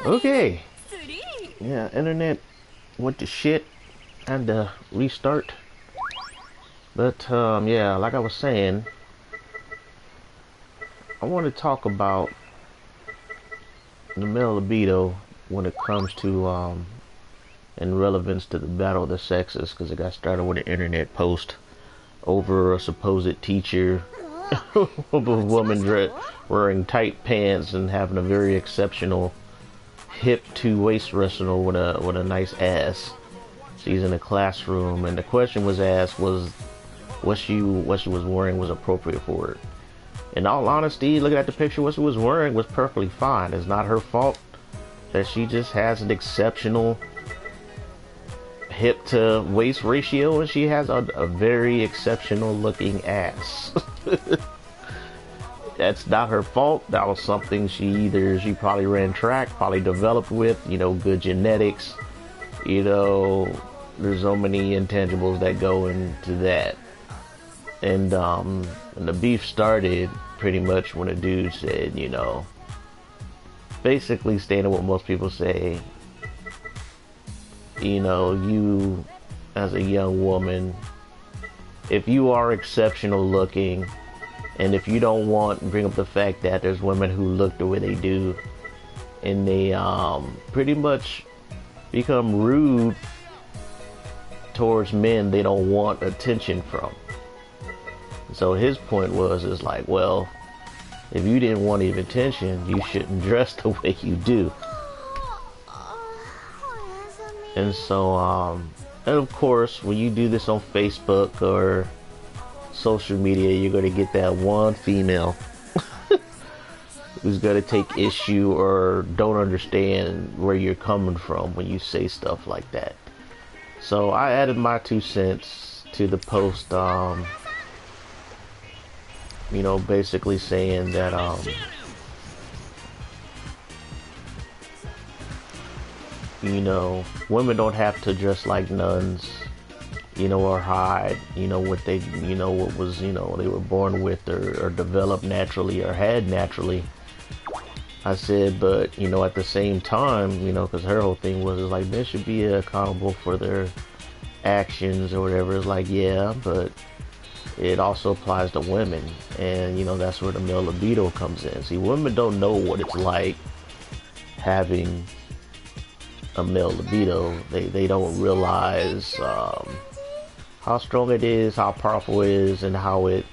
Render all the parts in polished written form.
Okay. Yeah, internet went to shit. Had to restart. But yeah, like I was saying, I want to talk about the male libido when it comes to in relevance to the battle of the sexes, because it got started with an internet post over a supposed teacher of a woman wearing tight pants and having a very exceptional hip to waist wrestle with a nice ass. She's in a classroom, and the question was asked was what she was wearing was appropriate for her. In all honesty, looking at the picture, what she was wearing was perfectly fine. It's not her fault that she just has an exceptional hip to waist ratio, and she has a very exceptional looking ass. That's not her fault. That was something she probably ran track, probably developed with, good genetics. There's so many intangibles that go into that. And the beef started pretty much when a dude said, basically stating what most people say, you as a young woman, if you are exceptional looking, and if you don't bring up the fact that there's women who look the way they do, and they pretty much become rude towards men they don't want attention from. So his point is like, well, if you didn't want any attention, you shouldn't dress the way you do. And so, and of course, when you do this on Facebook or social media, you're going to get that one female who's going to take issue or don't understand where you're coming from when you say stuff like that. So I added my 2 cents to the post, basically saying that women don't have to dress like nuns, or hide, what they, what was, they were born with or developed naturally or had naturally. I said, but, at the same time, because her whole thing was like, men should be accountable for their actions or whatever. It's like, yeah, but it also applies to women. And, that's where the male libido comes in. See, women don't know what it's like having a male libido. They don't realize how strong it is, how powerful it is, and how it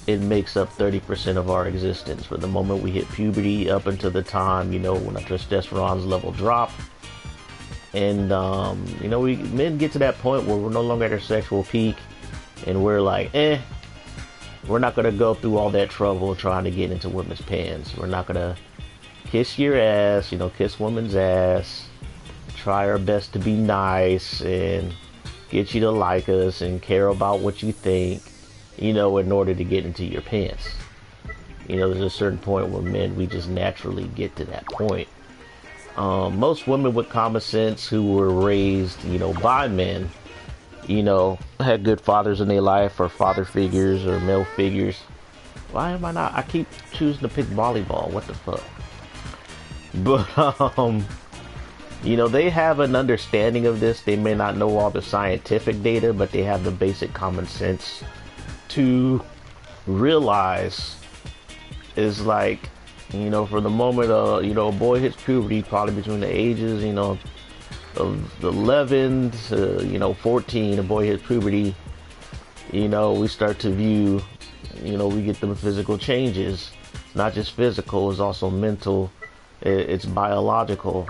makes up 30% of our existence. From the moment we hit puberty up until the time, when our testosterone's level drop. And, men get to that point where we're no longer at our sexual peak, and we're like, we're not going to go through all that trouble trying to get into women's pants. We're not going to kiss your ass, kiss women's ass, try our best to be nice and get you to like us and care about what you think, in order to get into your pants. There's a certain point where men, we just naturally get to that point. Most women with common sense who were raised, by men, had good fathers in their life or father figures or male figures. Why am I not? I keep choosing to pick volleyball. What the fuck? But, they have an understanding of this. They may not know all the scientific data, but they have the basic common sense to realize is like, for the moment, a boy hits puberty, probably between the ages, of 11 to, 14, a boy hits puberty, we start to view, we get them physical changes. Not just physical, it's also mental, it's biological.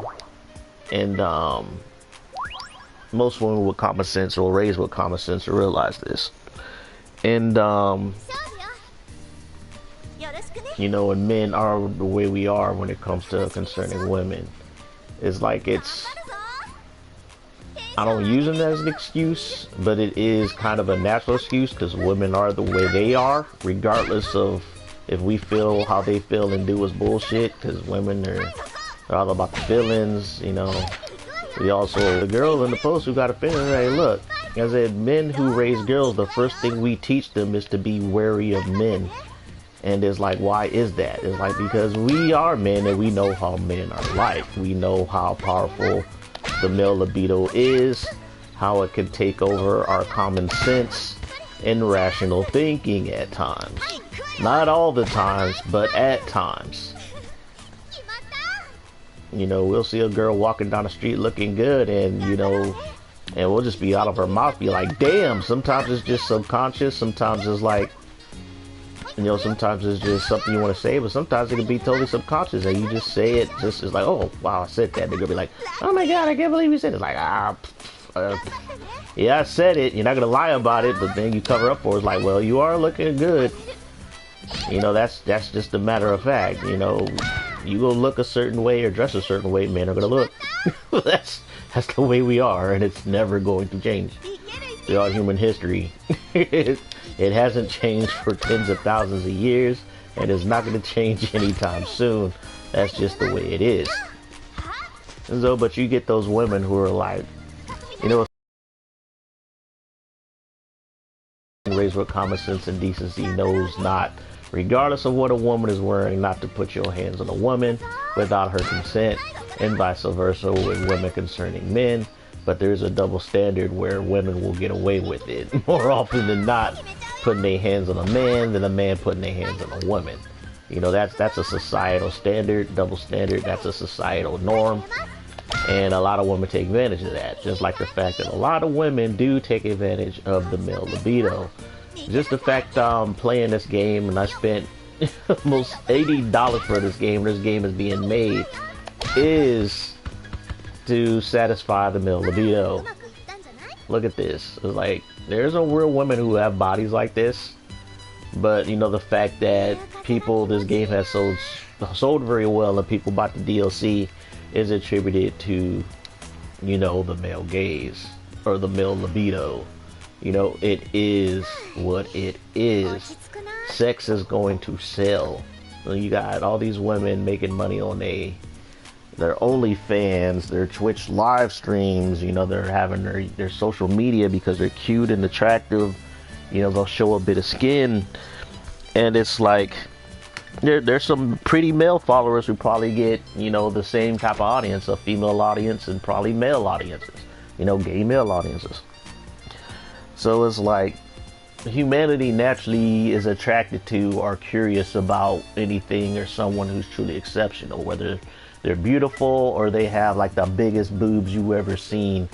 And most women with common sense or raised with common sense to realize this. And and men are the way we are when it comes to concerning women. It's like I don't use it as an excuse, but it is kind of a natural excuse because women are the way they are, regardless of if we feel how they feel and do is bullshit, because women are all about the feelings, We also, the girl in the post who got offended, hey, look, as I said, men who raise girls, the first thing we teach them is to be wary of men. And it's like, why is that? It's like, because we are men and we know how men are like. We know how powerful the male libido is, how it can take over our common sense and rational thinking at times. Not all the times, but at times. You know, we'll see a girl walking down the street looking good, and you know, and we'll just be out of our mouth, be like, damn. Sometimes it's just subconscious, sometimes it's like, you know, sometimes it's just something you want to say, but sometimes it can be totally subconscious and you just say it, just it's like, oh wow, I said that. They're gonna be like, oh my god, I can't believe you said it. It's like, yeah, I said it. You're not gonna lie about it, but then you cover up for it. It's like, well, you are looking good. You know, that's just a matter of fact. You know, you gonna look a certain way or dress a certain way, men are gonna look. that's the way we are, and it's never going to change throughout human history. It hasn't changed for tens of thousands of years, and it's not going to change anytime soon. That's just the way it is. And so, but you get those women who are like, you know, raised with common sense and decency knows not, regardless of what a woman is wearing, not to put your hands on a woman without her consent, and vice versa with women concerning men. But there's a double standard where women will get away with it more often than not, putting their hands on a man than a man putting their hands on a woman. You know, that's a societal standard, double standard. That's a societal norm, and a lot of women take advantage of that. Just like the fact that a lot of women do take advantage of the male libido. Just the fact I'm playing this game and I spent almost $80 for this game. This game is being made is to satisfy the male libido. Look at this. It's like, there's no real women who have bodies like this, but you know, the fact that this game has sold very well and people bought the DLC is attributed to, you know, the male gaze or the male libido. You know, it is what it is. Sex is going to sell. So you got all these women making money on their OnlyFans, their Twitch live streams. You know, they're having their social media because they're cute and attractive. You know, they'll show a bit of skin, and it's like there's some pretty male followers who probably get, you know, the same type of audience, a female audience and probably male audiences, you know, gay male audiences. So it's like humanity naturally is attracted to or curious about anything or someone who's truly exceptional, whether they're beautiful or they have like the biggest boobs you ever seen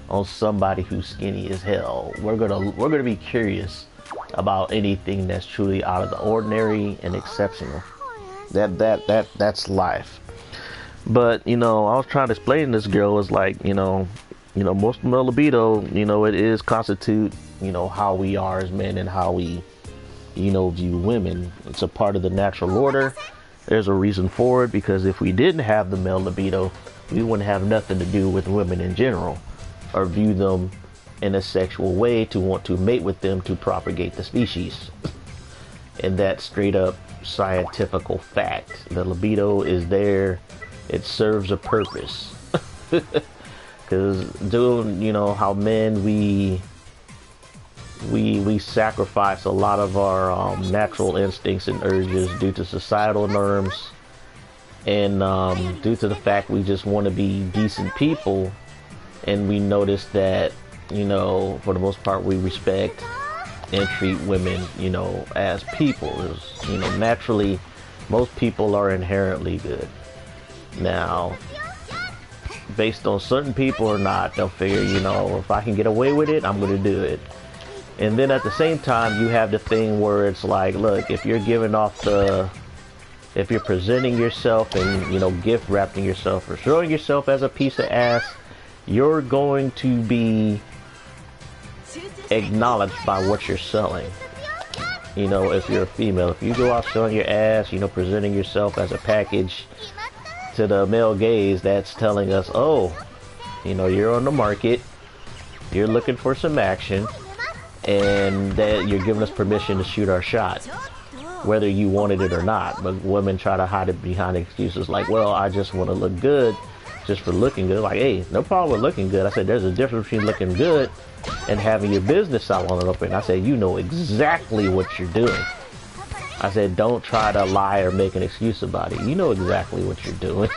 on somebody who's skinny as hell. We're gonna be curious about anything that's truly out of the ordinary and exceptional. That's life. But you know, I was trying to explain to this girl is like, you know, most male libido, you know, it is constitute, you know, how we are as men and how we, you know, view women. It's a part of the natural order. There's a reason for it, because if we didn't have the male libido, we wouldn't have nothing to do with women in general, or view them in a sexual way to want to mate with them to propagate the species. And that's straight up scientifical fact. The libido is there. It serves a purpose. Because doing, you know, how men, we sacrifice a lot of our natural instincts and urges due to societal norms, and due to the fact we just want to be decent people. And we notice that, you know, for the most part, we respect and treat women, you know, as people. You know, naturally, most people are inherently good. Now, based on certain people or not, they'll figure, you know, if I can get away with it, I'm going to do it. And then at the same time, you have the thing where it's like, look, if you're giving off if you're presenting yourself and, you know, gift wrapping yourself or showing yourself as a piece of ass, you're going to be acknowledged by what you're selling. You know, if you're a female, if you go out showing your ass, you know, presenting yourself as a package to the male gaze, that's telling us, oh, you know, you're on the market, you're looking for some action, and that you're giving us permission to shoot our shot, whether you wanted it or not. But women try to hide it behind excuses like, well, I just want to look good just for looking good. Like, hey, no problem with looking good. I said, there's a difference between looking good and having your business out on it open. I said, you know exactly what you're doing. I said, don't try to lie or make an excuse about it. You know exactly what you're doing.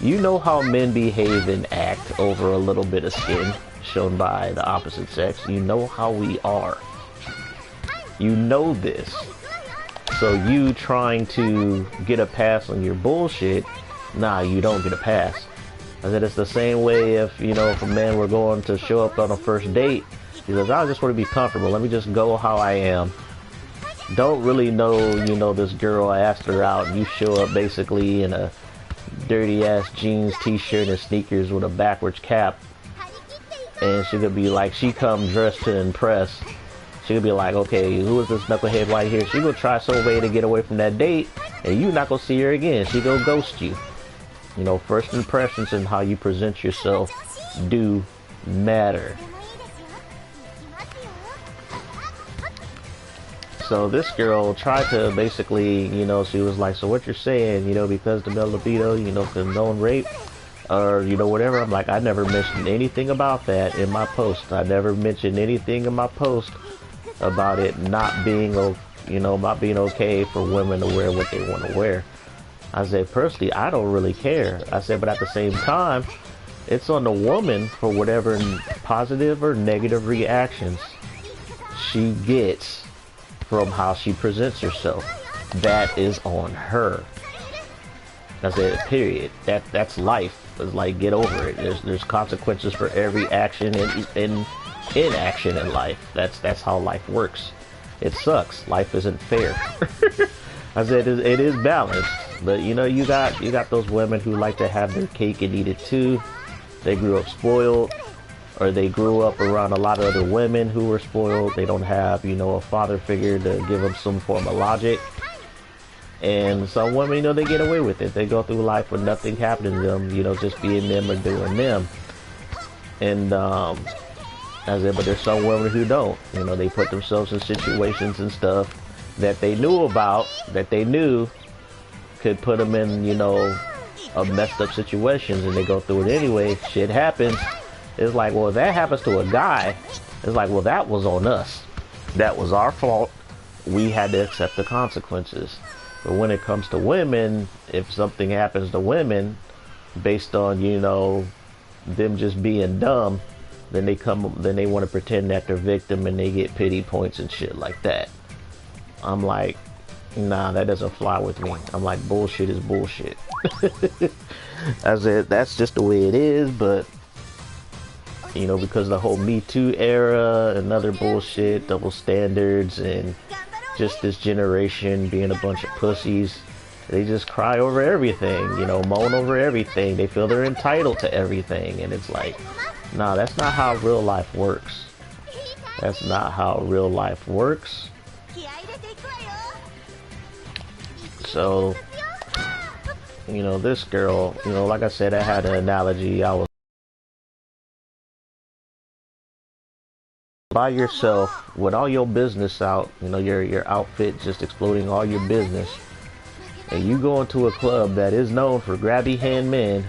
You know how men behave and act over a little bit of skin shown by the opposite sex. You know how we are. You know this. So you trying to get a pass on your bullshit, nah, you don't get a pass. I said it's the same way if, you know, if a man were going to show up on a first date, he says, I just want to be comfortable. Let me just go how I am. Don't really know, you know, this girl. I asked her out, and you show up basically in a dirty ass jeans, t-shirt, and sneakers with a backwards cap. And she could be like, she come dressed to impress. She could be like, okay, who is this knucklehead right here? She gonna try some way to get away from that date, and you not gonna see her again. She gonna ghost you. You know, first impressions and how you present yourself do matter. So this girl tried to basically, you know, she was like, so what you're saying, you know, because the male libido, you know, condone rape, or, you know, whatever. I'm like, I never mentioned anything about that in my post. I never mentioned anything in my post about it not being, you know, not being okay for women to wear what they want to wear. I said, personally, I don't really care. I said, but at the same time, it's on the woman for whatever positive or negative reactions she gets from how she presents herself. That is on her. I said, period. That's life. It's like, get over it. There's consequences for every action and inaction in life. That's how life works. It sucks. Life isn't fair. I said it is balanced, but you know, you got those women who like to have their cake and eat it too. They grew up spoiled, or they grew up around a lot of other women who were spoiled. They don't have, you know, a father figure to give them some form of logic. And some women, you know, they get away with it. They go through life with nothing happening to them, you know, just being them or doing them. And I said, but there's some women who don't. You know, they put themselves in situations and stuff that they knew about, that they knew could put them in, you know, a messed up situations, and they go through it anyway. Shit happens. It's like, well, if that happens to a guy, it's like, well, that was on us. That was our fault. We had to accept the consequences. But when it comes to women, if something happens to women based on, you know, them just being dumb, then they want to pretend that they're victim, and they get pity points and shit like that. I'm like, nah, that doesn't fly with me. I'm like, bullshit is bullshit. I said, that's just the way it is. But you know, because the whole Me Too era and other bullshit, double standards, and just this generation being a bunch of pussies, they just cry over everything, you know, moan over everything. They feel they're entitled to everything, and it's like, nah, that's not how real life works. That's not how real life works. So, you know, this girl, you know, like I said, I had an analogy. I was by yourself with all your business out, you know, your outfit just exploding all your business, and you go into a club that is known for grabby hand men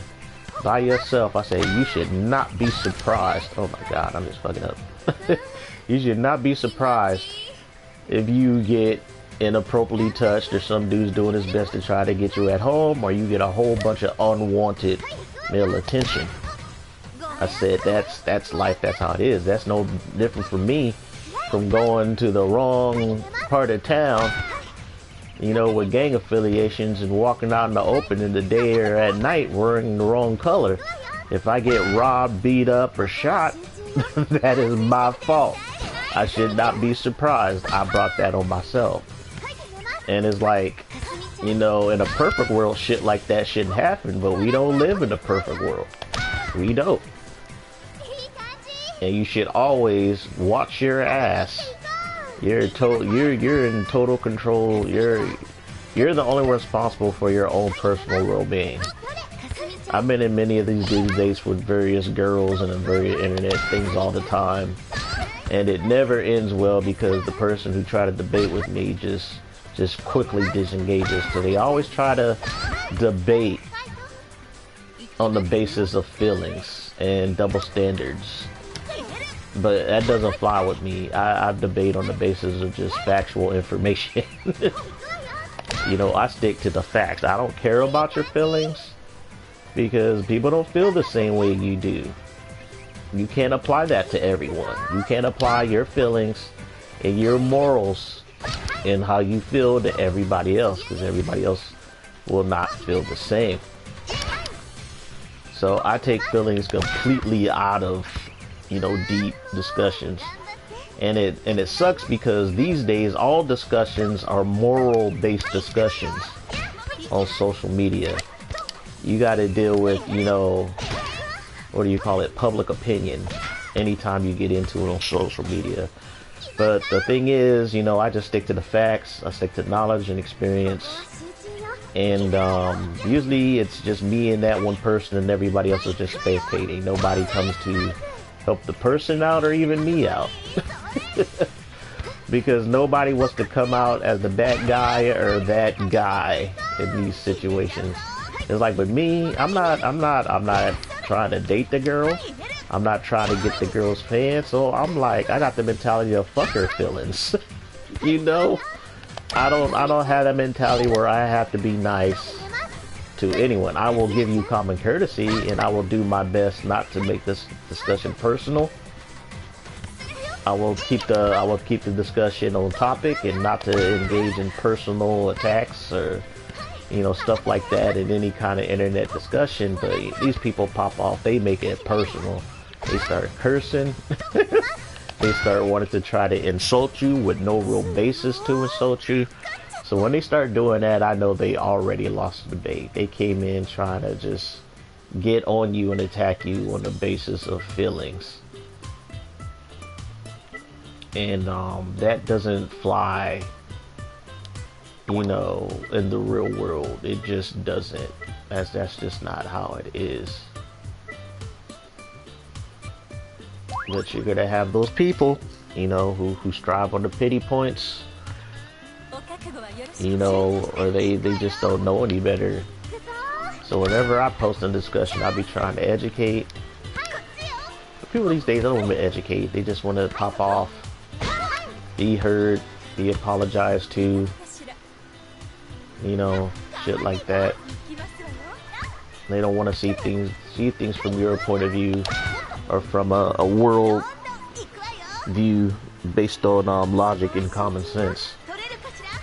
by yourself. I say, you should not be surprised. Oh my God, I'm just fucking up. You should not be surprised if you get inappropriately touched, or some dude's doing his best to try to get you at home, or you get a whole bunch of unwanted male attention. I said, that's life. That's how it is. That's no different from me from going to the wrong part of town, you know, with gang affiliations, and walking out in the open in the day or at night wearing the wrong color. If I get robbed, beat up, or shot, that is my fault. I should not be surprised. I brought that on myself. And it's like, you know, in a perfect world, shit like that shouldn't happen, but we don't live in a perfect world. We don't. And you should always watch your ass. You're in total control. You're the only one responsible for your own personal well-being. I've been in many of these dates with various girls and various internet things all the time, and it never ends well, because the person who tried to debate with me just quickly disengages. So they always try to debate on the basis of feelings and double standards. But that doesn't fly with me. I debate on the basis of just factual information. You know, I stick to the facts. I don't care about your feelings because people don't feel the same way you do. You can't apply that to everyone. You can't apply your feelings and your morals and how you feel to everybody else, because everybody else will not feel the same. So I take feelings completely out of, you know, deep discussions. And it sucks because these days all discussions are moral based discussions on social media. You got to deal with, you know, what do you call it, public opinion anytime you get into it on social media. But the thing is, you know, I just stick to the facts. I stick to knowledge and experience. And usually it's just me and that one person, and everybody else is just spectating. Nobody comes to help the person out or even me out. Because nobody wants to come out as the bad guy or that guy in these situations. It's like with me, I'm not trying to date the girl. I'm not trying to get the girl's fan. So I'm like, I got the mentality of fuck her feelings. You know? I don't have that mentality where I have to be nice to anyone. I will give you common courtesy, and I will do my best not to make this discussion personal. I will keep the discussion on topic and not to engage in personal attacks or, you know, stuff like that in any kind of internet discussion. But these people pop off, they make it personal. They start cursing. They start wanting to try to insult you with no real basis to insult you. So when they start doing that, I know they already lost the debate. They came in trying to just get on you and attack you on the basis of feelings. And that doesn't fly, you know, in the real world. It just doesn't. That's just not how it is. But you're gonna have those people, you know, who strive on the pity points, you know, or they just don't know any better. So whenever I post a discussion, I'll be trying to educate. But people these days don't want to educate. They just want to pop off, be heard, be apologized to, you know, shit like that. They don't want to see things from your point of view or from a world view based on logic and common sense.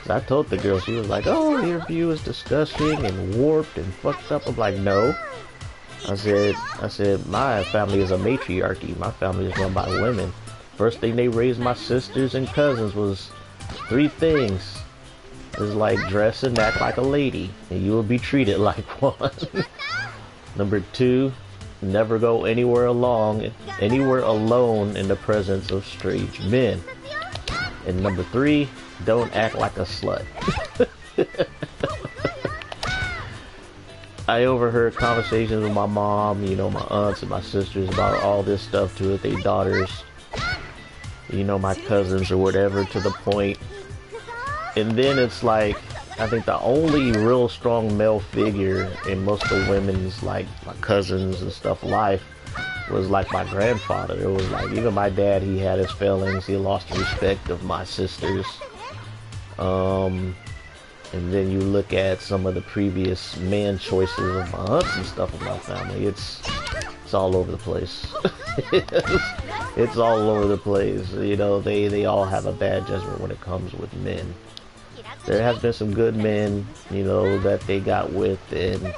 I told the girl, she was like, oh, your view is disgusting and warped and fucked up. I'm like, no. I said, my family is a matriarchy. My family is run by women. First thing they raised my sisters and cousins was 3 things. It's like dress and act like a lady, and you will be treated like one. Number 2, never go anywhere alone in the presence of strange men. And number 3, don't act like a slut. I overheard conversations with my mom, you know, my aunts and my sisters about all this stuff to their daughters, you know, my cousins or whatever, to the point. And then it's like, I think the only real strong male figure in most of the women's, like my cousins and stuff, life was like my grandfather. It was like, even my dad, he had his failings. He lost the respect of my sisters. And then you look at some of the previous man choices of my aunts and stuff in my family. It's all over the place. It's all over the place. You know, they all have a bad judgment when it comes with men. There has been some good men, you know, that they got with, and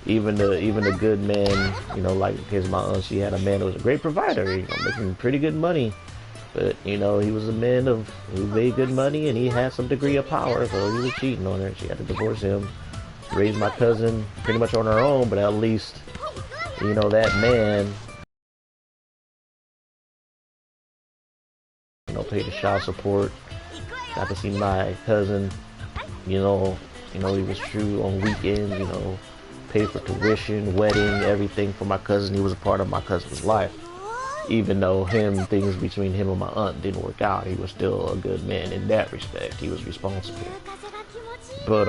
even the good men, you know, like here's my aunt, she had a man who was a great provider, you know, making pretty good money. But, you know, he was a man who made good money, and he had some degree of power, so he was cheating on her. She had to divorce him. Raised my cousin pretty much on her own, but at least, you know, that man, you know, paid the child support. Got to see my cousin, you know, he was true on weekends, you know, paid for tuition, wedding, everything for my cousin. He was a part of my cousin's life. Even though things between him and my aunt didn't work out, he was still a good man in that respect. He was responsible. But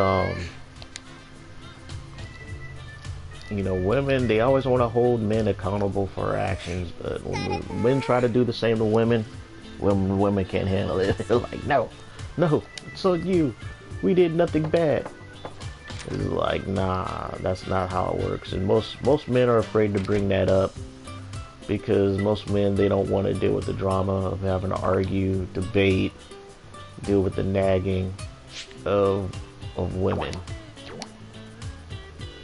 You know, women, they always want to hold men accountable for our actions, but when men try to do the same to women, women can't handle it. They're like, no, no, it's on you. We did nothing bad. It's like, nah, that's not how it works. And most men are afraid to bring that up because most men, they don't want to deal with the drama of having to argue, debate, deal with the nagging of women,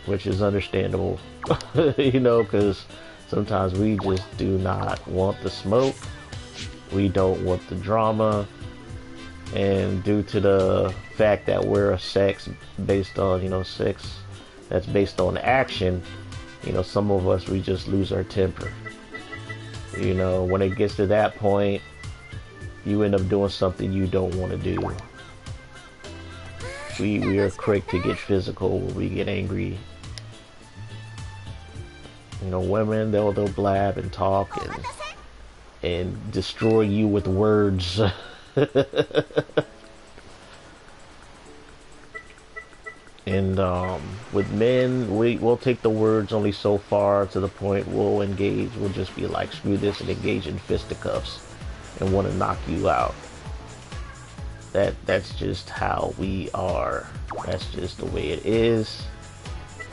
which is understandable. You know, because sometimes we just do not want the smoke, we don't want the drama, and due to the fact that we're a sex based on, you know, sex that's based on action, you know, some of us, we just lose our temper. You know, when it gets to that point, you end up doing something you don't want to do. We are quick to get physical when we get angry. You know, women, they'll blab and talk and destroy you with words. And with men, we'll take the words only so far, to the point we'll engage. We'll just be like, screw this, and engage in fisticuffs and want to knock you out. That's just how we are. That's just the way it is.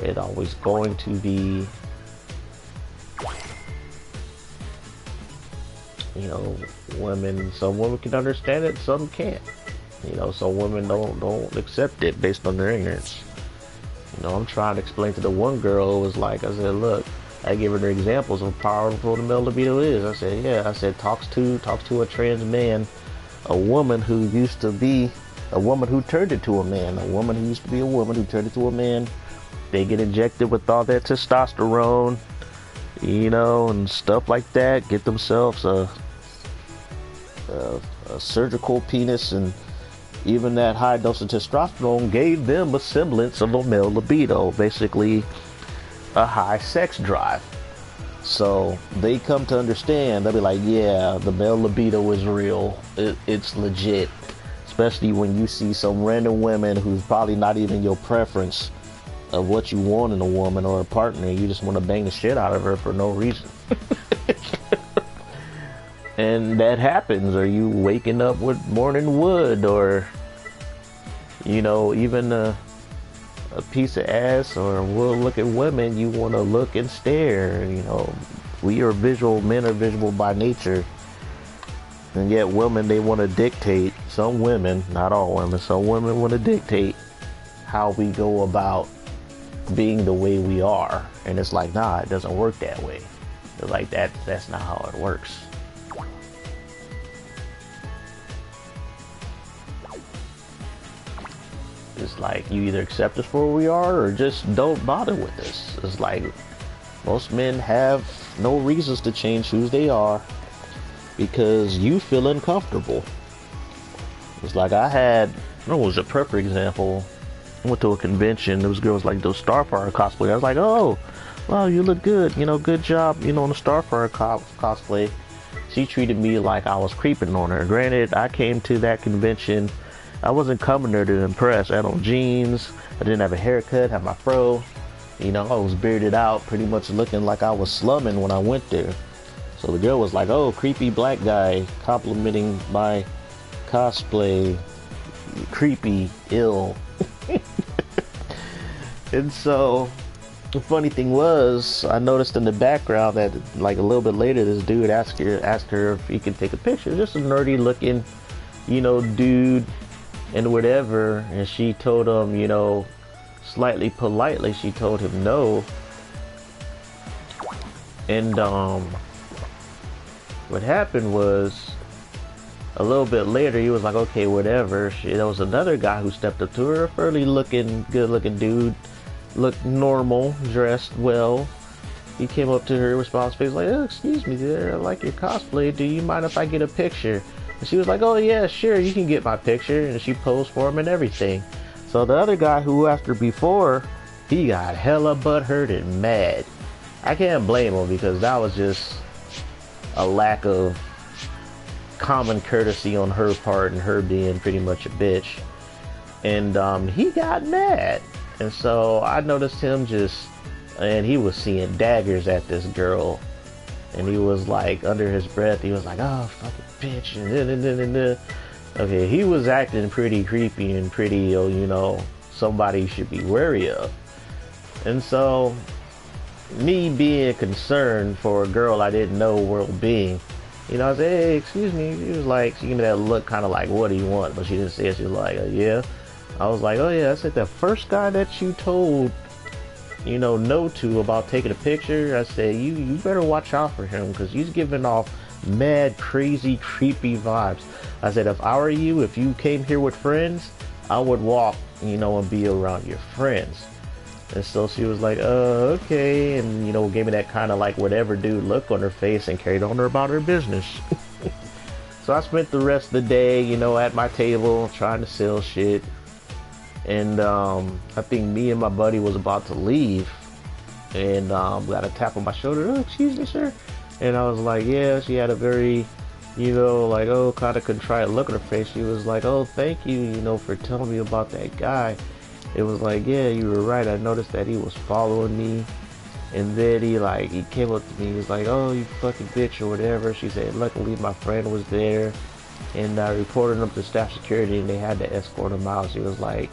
It's always going to be. You know, women, some women can understand it, some can't. You know, some women don't accept it based on their ignorance. You know, I'm trying to explain to the one girl, it was like, I said, look, I gave her examples of how powerful the male libido is. I said, yeah, I said, talks to a trans man, a woman who used to be a woman who turned into a man, a woman who used to be a woman who turned into a man. They get injected with all that testosterone, you know, and stuff like that, get themselves a surgical penis, and even that high dose of testosterone gave them a semblance of a male libido, basically a high sex drive. So they come to understand, they'll be like, yeah, the male libido is real, it's legit, especially when you see some random women who's probably not even your preference of what you want in a woman or a partner. You just want to bang the shit out of her for no reason. And that happens, or you waking up with morning wood, or, you know, even a piece of ass or well looking women, you want to look and stare. You know, we are visual, men are visual by nature, and yet women, they want to dictate. Some women, not all women, some women want to dictate how we go about being the way we are. And it's like, nah, it doesn't work that way. It's like, that's not how it works. It's like, you either accept us for who we are or just don't bother with us. It's like, most men have no reasons to change who they are because you feel uncomfortable. It's like, it was a perfect example. I went to a convention, there was girls like those Starfire cosplay. I was like, oh, wow, you look good, you know, good job, you know, on the Starfire cosplay. She treated me like I was creeping on her. Granted, I came to that convention, I wasn't coming there to impress. I had on jeans, I didn't have a haircut, had my fro, you know, I was bearded out, pretty much looking like I was slumming when I went there. So the girl was like, oh, creepy black guy, complimenting my cosplay, creepy, ill. And so the funny thing was, I noticed in the background that like a little bit later, this dude asked her if he could take a picture. Just a nerdy looking, you know, dude and whatever. And she told him, you know, slightly politely, she told him no. And what happened was, a little bit later, he was like, okay, whatever. There was another guy who stepped up to her, a fairly good looking dude, looked normal, dressed well. He came up to her, response face like, oh, excuse me there, I like your cosplay, do you mind if I get a picture? And she was like, oh yeah, sure, you can get my picture. And she posed for him and everything. So the other guy who asked her before, he got hella butthurt and mad. I can't blame him, because that was just a lack of common courtesy on her part, and her being pretty much a bitch. And he got mad. And so I noticed him just and he was seeing daggers at this girl, and he was like, under his breath, he was like, oh, fucking bitch, and okay, he was acting pretty creepy and pretty, you know, somebody should be wary of. And so, me being concerned for a girl I didn't know world being, you know, I said, hey, excuse me. She was like, she gave me that look kind of like, what do you want? But she didn't say it. She was like, yeah. I was like, oh yeah, I said, the first guy that you told, you know, no to about taking a picture, I said, you better watch out for him, because he's giving off mad, crazy, creepy vibes. I said, if I were you, if you came here with friends, I would walk, you know, and be around your friends. And so she was like, okay, and, you know, gave me that kind of like whatever dude look on her face and carried on her about her business. So I spent the rest of the day, you know, at my table trying to sell shit. And I think me and my buddy was about to leave, and got a tap on my shoulder. Oh, excuse me, sir. And I was like, yeah. She had a very, you know, like, oh, kind of contrite look on her face. She was like, oh, thank you, you know, for telling me about that guy. It was like, yeah, you were right. I noticed that he was following me. And then he came up to me. He was like, oh, you fucking bitch or whatever. She said, luckily my friend was there. And I reported him to staff security, and they had to escort him out. She was like,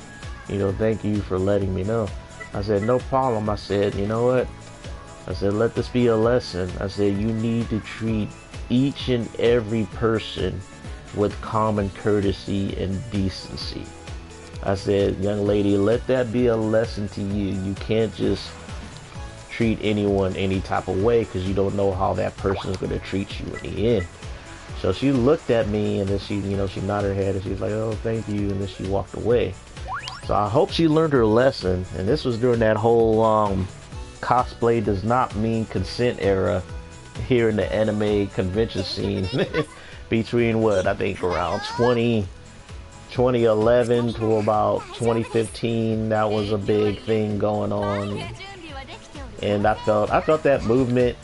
you know, thank you for letting me know. I said, no problem. I said, you know what? I said, let this be a lesson. I said, you need to treat each and every person with common courtesy and decency. I said, young lady, let that be a lesson to you. You can't just treat anyone any type of way, because you don't know how that person is going to treat you in the end. So she looked at me, and then she, you know, she nodded her head, and she was like, oh, thank you, and then she walked away. So I hope she learned her lesson. And this was during that whole cosplay does not mean consent era here in the anime convention scene between what I think around 2011 to about 2015. That was a big thing going on, and I felt that movement,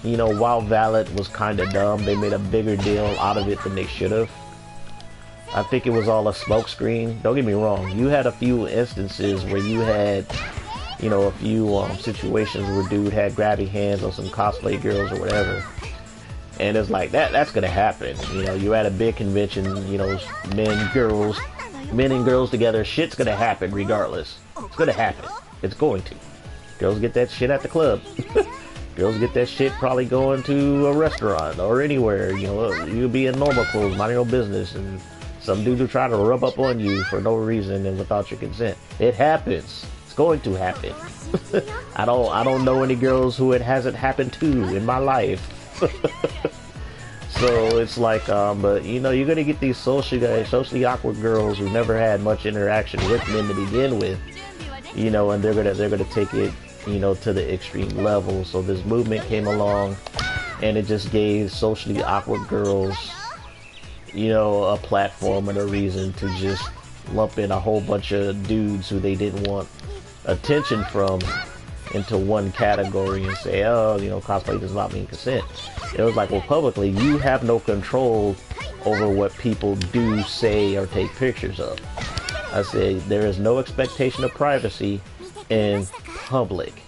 you know, while valid, was kind of dumb. They made a bigger deal out of it than they should have. I think it was all a smokescreen. Don't get me wrong. You had a few instances where you had, you know, a few situations where dude had grabby hands on some cosplay girls or whatever. And it's like, that's going to happen. You know, you're at a big convention, you know, men and girls together. Shit's going to happen regardless. It's going to happen. It's going to. Girls get that shit at the club. Girls get that shit probably going to a restaurant or anywhere. You know, you'll be in normal clothes, minding your business, and some dude will try to rub up on you for no reason and without your consent. It happens. It's going to happen. I don't know any girls who it hasn't happened to in my life. So it's like, but you know, you're gonna get these socially awkward girls who never had much interaction with men to begin with. You know, and they're gonna take it, you know, to the extreme level. So this movement came along, and it just gave socially awkward girls, you know, a platform and a reason to just lump in a whole bunch of dudes who they didn't want attention from into one category and say, oh, you know, cosplay does not mean consent. It was like, well, publicly, you have no control over what people do, say, or take pictures of. I say there is no expectation of privacy in public.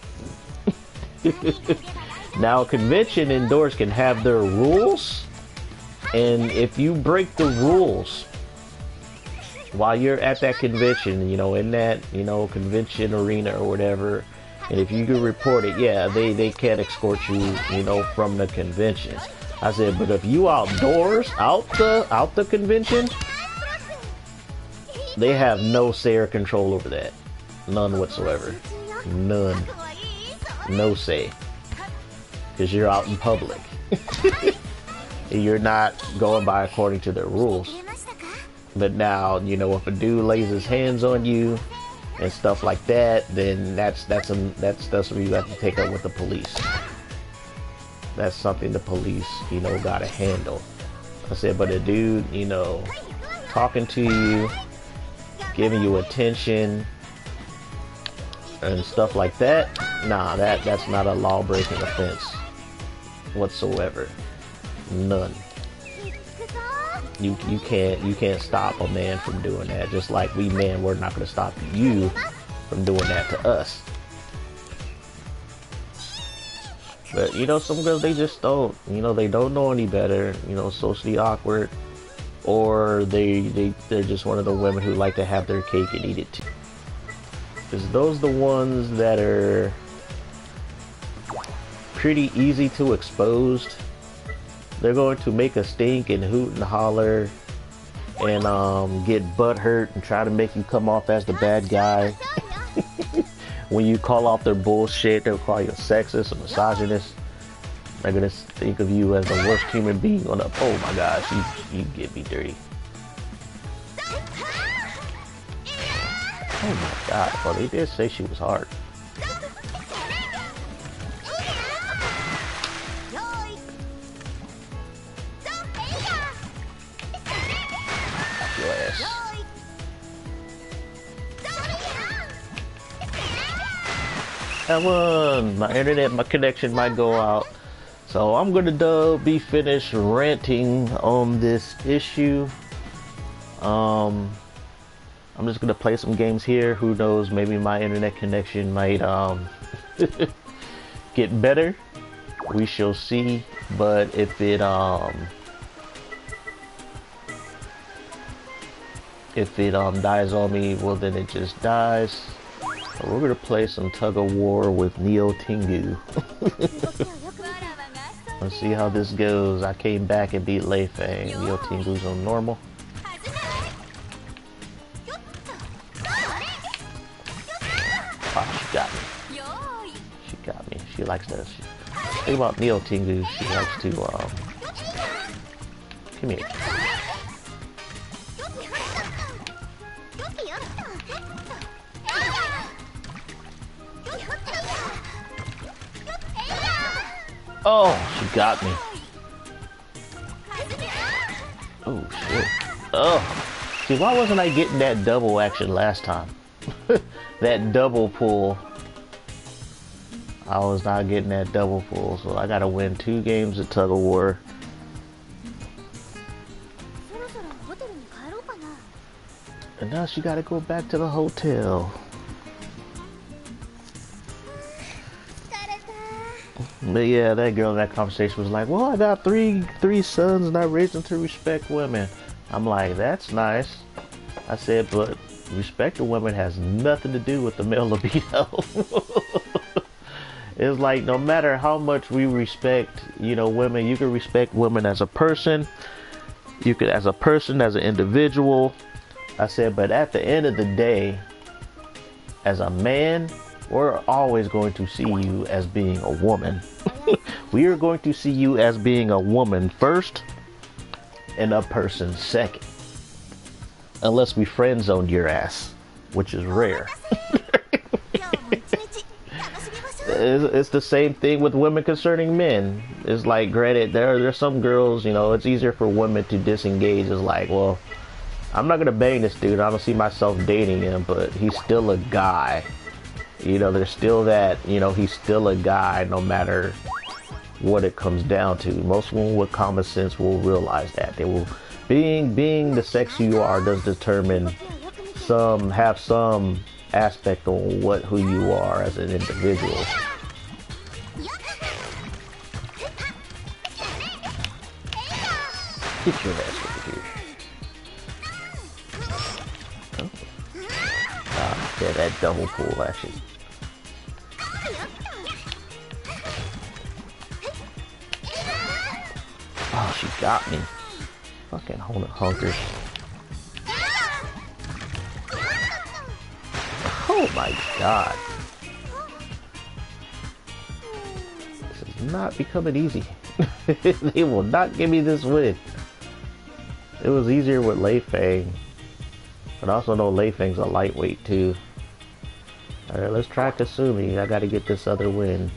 Now, convention indoors can have their rules, and if you break the rules while you're at that convention, you know, in that, you know, convention arena or whatever, and if you can report it, yeah, they can escort you, you know, from the convention. I said, but if you outdoors, out the convention, they have no say or control over that. None whatsoever. None. No say. Because you're out in public. You're not going by according to their rules. But now, you know, if a dude lays his hands on you and stuff like that, then that's something you have to take up with the police. That's something the police, you know, gotta handle. I said, but a dude, you know, talking to you, giving you attention and stuff like that, nah, that's not a law-breaking offense whatsoever. None. You can't stop a man from doing that. Just like we men, we're not going to stop you from doing that to us. But you know, some girls, they just don't, you know, they don't know any better, you know, socially awkward, or they're just one of the women who like to have their cake and eat it too. Because those are the ones that are pretty easy to expose. They're going to make a stink and hoot and holler and get butt hurt and try to make you come off as the bad guy. When you call off their bullshit, they'll call you a sexist, a misogynist. They're gonna think of you as the worst human being on the. Oh my gosh, you get me dirty. Oh my god, well they did say she was hard. Your ass. That one, my internet, my connection might go out. So I'm gonna be finished ranting on this issue. I'm just gonna play some games here. Who knows? Maybe my internet connection might get better. We shall see. But if it dies on me, well then it just dies. So we're gonna play some tug of war with Neo Tengu. Let's see how this goes. I came back and beat Lei Fang. Neo Tengu's on normal. Oh, she got me. She got me. She likes this. The thing about Neo Tengu, she likes to, come here. Oh, she got me. Oh, shit. Oh. See, why wasn't I getting that double action last time? That double pull. I was not getting that double pull, so I gotta win 2 games of tug of war. And now she gotta go back to the hotel. But yeah, that girl in that conversation was like, well, I got three sons and I raised them to respect women. I'm like, that's nice. I said, but respect to women has nothing to do with the male libido. It's like, no matter how much we respect, you know, women, you can respect women as a person. You could, as a person, as an individual. I said, but at the end of the day, as a man, we're always going to see you as being a woman. We are going to see you as being a woman first and a person second. Unless we friend zoned your ass, which is rare. It's the same thing with women concerning men. It's like, granted, there's some girls, you know, it's easier for women to disengage. It's like, well, I'm not gonna bang this dude. I don't see myself dating him, but he's still a guy. You know, there's still that, you know, he's still a guy no matter what it comes down to. Most women with common sense will realize that. They will, being the sex you are does determine have some aspect on who you are as an individual. Get your ass over here. Oh. Yeah, that double pull action. Oh, she got me. Fucking hunkers. Oh my god. This is not becoming easy. They will not give me this win. It was easier with Lei Fang. But I also know Lei Fang's a lightweight too. Alright, let's try Kasumi. I gotta get this other win.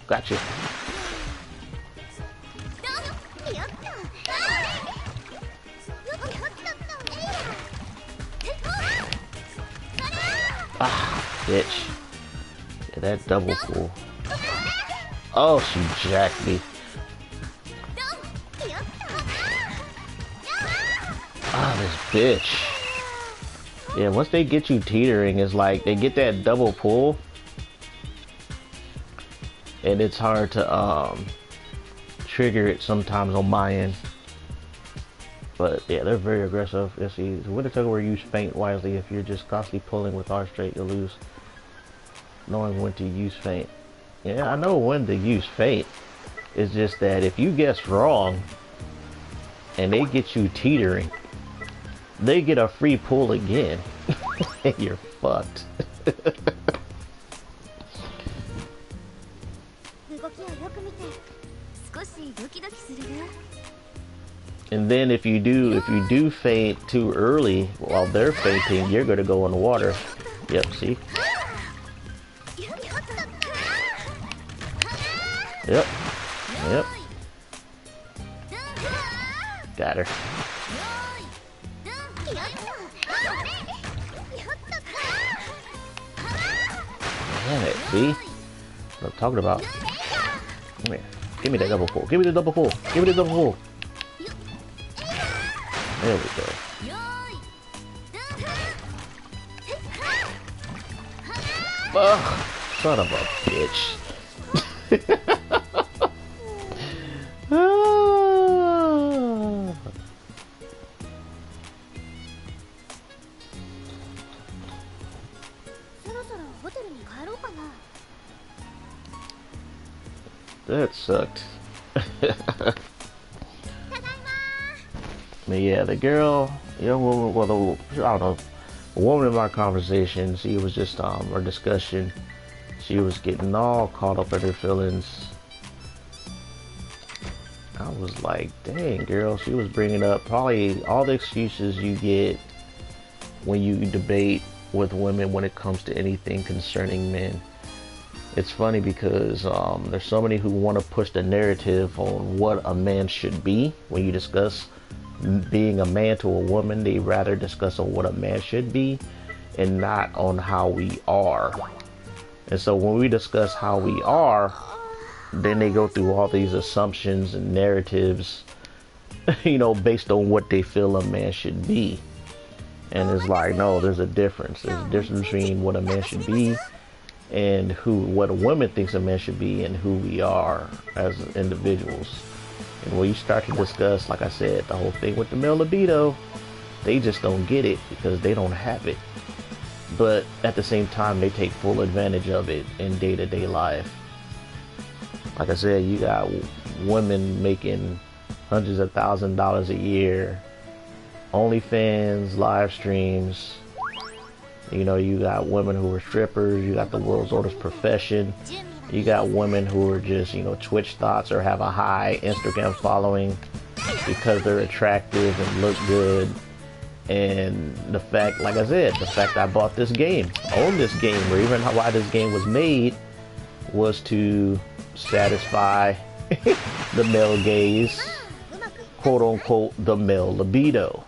Gotcha. Ah, bitch. Yeah, that double pull. Oh, she jacked me. Ah, this bitch. Yeah, once they get you teetering, it's like they get that double pull, and it's hard to trigger it sometimes on my end. But yeah, they're very aggressive. Let's see, Winter Tug where use feint wisely. If you're just constantly pulling with R straight, you'll lose. Knowing when to use feint. Yeah, I know when to use feint. It's just that if you guess wrong and they get you teetering, they get a free pull again. And you're fucked. And then if you do feint too early while they're feinting, you're gonna go in the water. Yep, see? Yep. Yep. Got her. Damn it, see? What I'm talking about. Come here. Give me that double pull. Give me the double pull. Give me the double pull. There we go. Ugh, son of a bitch. That sucked. But yeah, the girl, young woman, well, I don't know, a woman in my conversation, she was just, our discussion, she was getting all caught up in her feelings. I was like, dang, girl, she was bringing up probably all the excuses you get when you debate with women when it comes to anything concerning men. It's funny because there's so many who want to push the narrative on what a man should be. When you discuss being a man to a woman, they rather discuss on what a man should be and not on how we are. And so when we discuss how we are, then they go through all these assumptions and narratives, you know, based on what they feel a man should be. And it's like, no, there's a difference. There's a difference between what a man should be and what a woman thinks a man should be and who we are as individuals. And when you start to discuss, like I said, the whole thing with the male libido, they just don't get it because they don't have it. But at the same time, they take full advantage of it in day-to-day life. Like I said, you got women making hundreds of thousands of dollars a year, OnlyFans, live streams. You know, you got women who are strippers, you got the world's oldest profession, you got women who are just, you know, Twitch thoughts or have a high Instagram following because they're attractive and look good. And the fact, like I said, the fact I bought this game, own this game, or even why this game was made was to satisfy the male gaze, quote unquote, the male libido.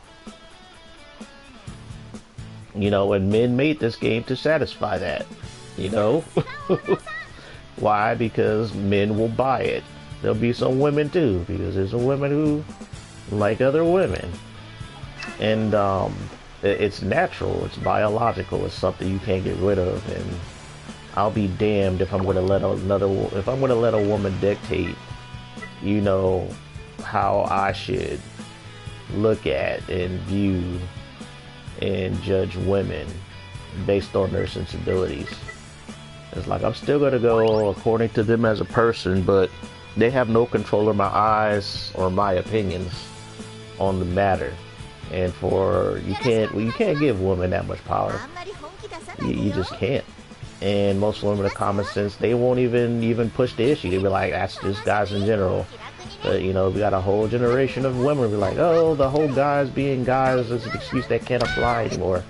You know, and men made this game to satisfy that, you know. Why? Because men will buy it. There'll be some women too, because there's some women who like other women. And it's natural, it's biological, it's something you can't get rid of. And I'll be damned if I'm gonna let a woman dictate, you know, how I should look at and view and judge women based on their sensibilities. It's like I'm still gonna go according to them as a person, but they have no control of my eyes or my opinions on the matter. And you can't give women that much power. You just can't. And most women with common sense, they won't even push the issue. They be like, that's just guys in general. But you know, we got a whole generation of women be like, oh, the whole guys being guys is an excuse that can't apply anymore.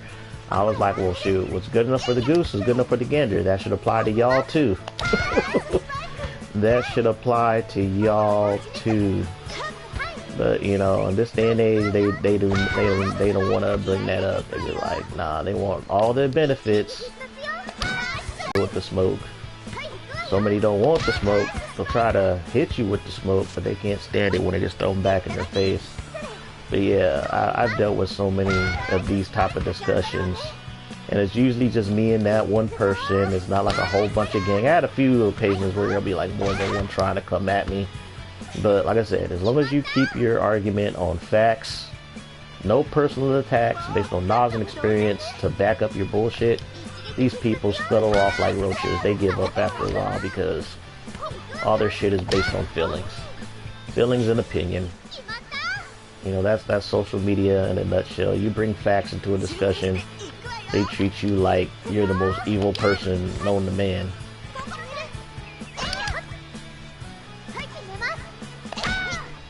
I was like, well, shoot, what's good enough for the goose is good enough for the gander. That should apply to y'all too. That should apply to y'all too. But you know, in this day and age, they don't want to bring that up. They be like, nah, they want all their benefits with the smoke. So many don't want the smoke. They'll try to hit you with the smoke, but they can't stand it when it gets thrown back in their face. But yeah, I've dealt with so many of these type of discussions, and it's usually just me and that one person. It's not like a whole bunch of gang. I had a few occasions where there'll be like more than one trying to come at me. But like I said, as long as you keep your argument on facts, no personal attacks based on knowledge and experience to back up your bullshit, these people scuttle off like roaches. They give up after a while because all their shit is based on feelings. Feelings and opinion. You know, that's social media in a nutshell. You bring facts into a discussion, they treat you like you're the most evil person known to man.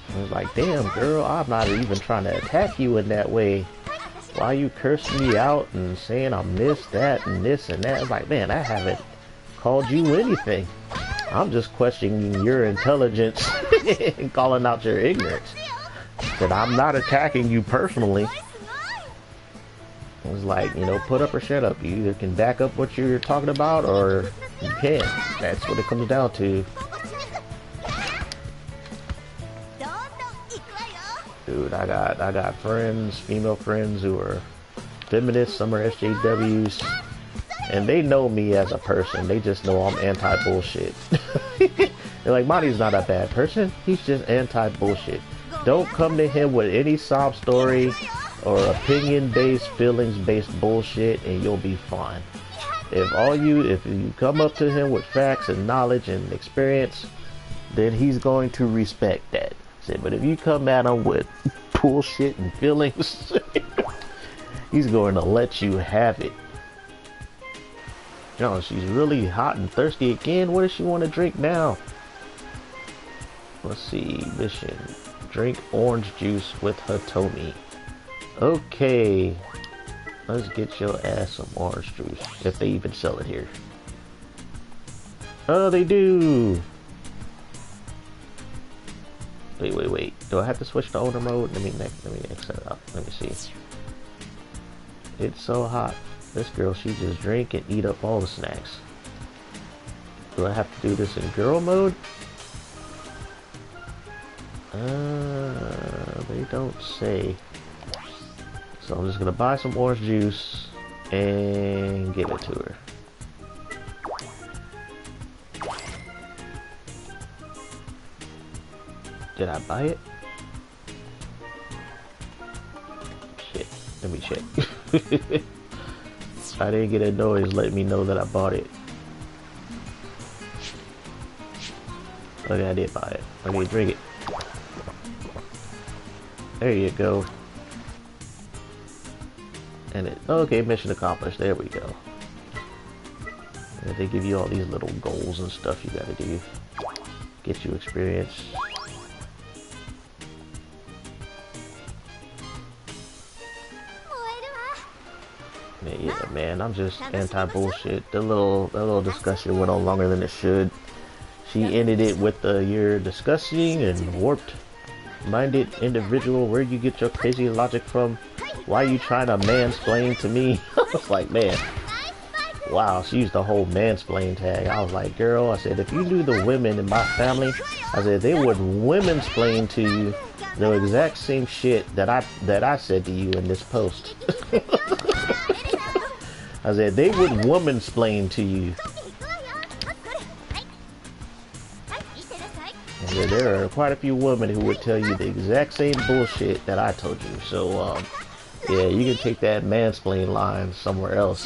I was like, damn girl, I'm not even trying to attack you in that way. Why are you cursing me out and saying I'm this, that, and this and that? I was like, man, I haven't called you anything. I'm just questioning your intelligence and calling out your ignorance. But I'm not attacking you personally. It was like, you know, put up or shut up. You either can back up what you're talking about or you can't. That's what it comes down to. Dude, I got friends, female friends who are feminists, some are SJWs, and they know me as a person. They just know I'm anti-bullshit. They're like, Monty's not a bad person. He's just anti-bullshit. Don't come to him with any sob story or opinion-based, feelings-based bullshit, and you'll be fine. If you come up to him with facts and knowledge and experience, then he's going to respect that. But if you come at him with bullshit and feelings, he's going to let you have it. Oh, she's really hot and thirsty again. What does she want to drink now? Let's see. Mission. Drink orange juice with Hitomi. Okay. Let's get your ass some orange juice. If they even sell it here. Oh, they do. Wait. Do I have to switch to owner mode? Let me exit it up. Let me see. It's so hot. This girl, she just drink and eat up all the snacks. Do I have to do this in girl mode? They don't say. So I'm just gonna buy some orange juice and give it to her. Did I buy it? Shit. Let me check. I didn't get a noise letting me know that I bought it. Okay, I did buy it. Okay, drink it. There you go. And it, okay, mission accomplished. There we go. And they give you all these little goals and stuff you gotta do. Get you experience. Yeah, man, I'm just anti-bullshit. That little discussion went on longer than it should. She ended it with you're disgusting and warped-minded individual. Where you get your crazy logic from? Why are you trying to mansplain to me? I was like, man, wow, she used the whole mansplain tag. I was like, girl, I said, if you knew the women in my family, I said, they would women-splain to you the exact same shit that I said to you in this post. I said, they would woman-splain to you. I said, there are quite a few women who would tell you the exact same bullshit that I told you. So, yeah, you can take that mansplain line somewhere else.